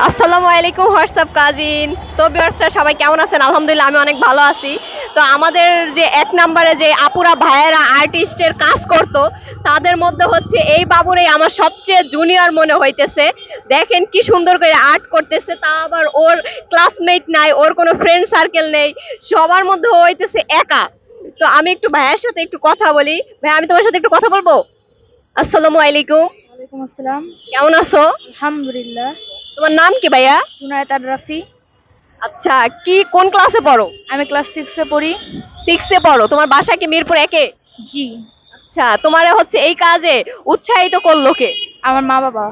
আসসালামু আলাইকুম WhatsApp cousin. তো ভিউয়ার্সরা সবাই কেমন আছেন? আলহামদুলিল্লাহ আমি অনেক ভালো আছি। তো আমাদের যে এক নম্বরে যে আপুরা ভাইয়েরা আর্টিস্টের কাজ করতো, তাদের মধ্যে হচ্ছে এই বাবুরাই আমার সবচেয়ে জুনিয়র মনে হইতেছে। দেখেন কি সুন্দর করে আর্ট করতেছে, তা আবার ওর ক্লাসমেট নাই, ওর কোনো ফ্রেন্ড সার্কেল নেই, সবার মধ্যে ও হইতেছে একা। তো আমি একটু ভাইয়ের সাথে একটু কথা বলি। ভাই, আমি তোমার সাথে একটু কথা বলবো? আসসালামু আলাইকুম। ওয়ালাইকুম আসসালাম। কেমন আছো? আলহামদুলিল্লাহ। তোমার নাম কি ভাইয়া? জুনায়েদ আর রাফি। আচ্ছা, কি কোন ক্লাসে পড়ো? আমি ক্লাস 6 এ পড়ি। 6 এ পড়ো। তোমার বাসা কি মিরপুর একে? জি। আচ্ছা, তোমারে হচ্ছে এই কাজে উৎসাহিত করলো কে? আমার মা বাবা।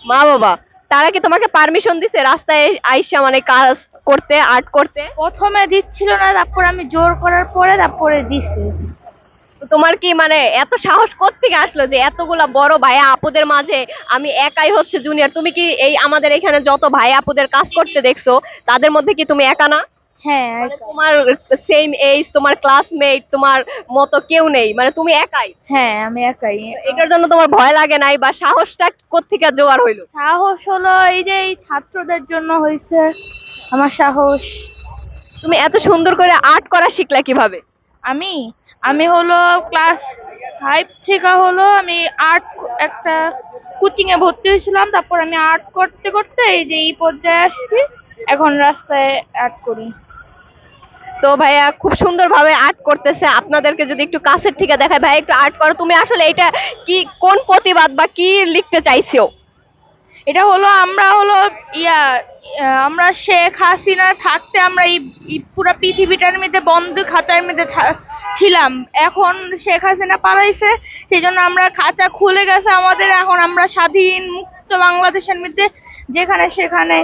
মা বাবা। তারা কি তোমাকে পারমিশন দিছে রাস্তায় আইসা মানে কাজ করতে, আর্ট করতে? প্রথমে দিচ্ছিল না, তারপর আমি জোর করার পরে তারপরে দিছে। তো তোমার কি মানে এত সাহস কোত্থেকে আসলো যে এতগুলা বড় ভাইয়া আপুদের মাঝে আমি একাই হচ্ছে জুনিয়র? তুমি কি এই আমাদের এখানে যত ভাই আপুদের কাজ করতে দেখছো, তাদের মধ্যে কি তুমি একা না? হ্যাঁ, মানে তোমার সেম এজ, তোমার ক্লাসমেট, তোমার মতো কেউ নেই, মানে তুমি একাই? হ্যাঁ আমি একাই। এটার জন্য তোমার ভয় লাগে নাই বা সাহসটা কোত্থেকে জোগাড় হইলো? সাহস হলো এই যে এই ছাত্রদের জন্য হয়েছে আমার সাহস। তুমি এত সুন্দর করে আর্ট করা শিখলা কিভাবে? আমি আমি হলো ক্লাস 5 থেকে হলো আমি আর্ট একটা কোচিং এ ভর্তি হয়েছিলাম, তারপর আমি আর্ট করতে করতে এই যে এই পর্যায়ে আসছি। এখন রাস্তায় আর্ট করি। তো ভাইয়া খুব সুন্দর ভাবে আর্ট করতেছে। আপনাদেরকে যদি একটু কাছের থেকে দেখায়, ভাই একটু আর্ট করো। তুমি আসলে এটা কি, কোন প্রতিবাদ বা কি লিখতে চাইছো? এটা হলো আমরা হলো আমরা শেখ হাসিনা থাকতে আমরা এই পুরা পৃথিবীটার মধ্যে বন্ধ খাঁচার মধ্যে ছিলাম। এখন শেখ হাসিনা পালাইছে, সেই জন্য আমরা খাঁচা খুলে গেছে আমাদের। এখন আমরা স্বাধীন মুক্ত বাংলাদেশের মধ্যে যেখানে সেখানে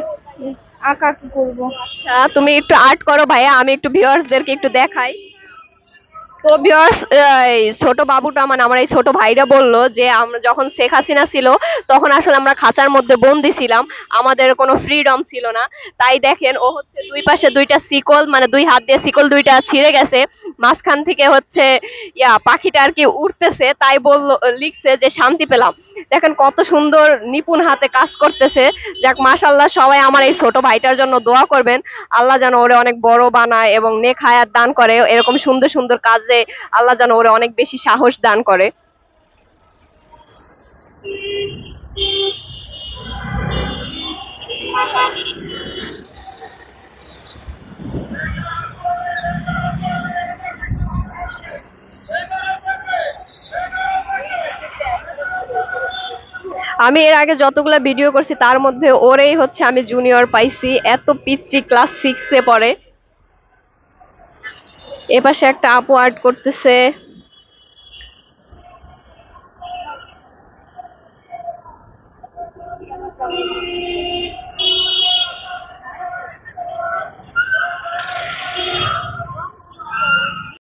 আঁকা করবো। আচ্ছা, তুমি একটু আর্ট করো ভাইয়া, আমি একটু ভিউয়ার্সদেরকে একটু দেখাই। তো ভিউয়ার্স, এই ছোট বাবুটা মানে আমার এই ছোট ভাইরা বললো যে আমরা যখন শেখ হাসিনা ছিল তখন আসলে আমরা খাঁচার মধ্যে বন্দি ছিলাম, আমাদের কোনো ফ্রিডম ছিল না। তাই দেখেন ও হচ্ছে দুই পাশে দুইটা শিকল, মানে দুই হাত দিয়ে শিকল দুইটা ছিঁড়ে গেছে, মাঝখান থেকে হচ্ছে পাখিটা আর কি উঠতেছে, তাই বললো, লিখছে যে শান্তি পেলাম। দেখেন কত সুন্দর নিপুণ হাতে কাজ করতেছে। যাক মাশাআল্লাহ, সবাই আমার এই ছোট ভাইটার জন্য দোয়া করবেন। আল্লাহ যেন ওরে অনেক বড় বানায় এবং নেক হায়াত দান করে, এরকম সুন্দর সুন্দর কাজে আল্লাহ যেন ওরে অনেক বেশি সাহস দান করে। আমি এর আগে যতগুলা ভিডিও করছি তার মধ্যে ওরেই হচ্ছে আমি জুনিয়র পাইছি। এত পিচ্চি, ক্লাস 6 এ পড়ে। এপাশে একটা আপু আর্ট করতেছে।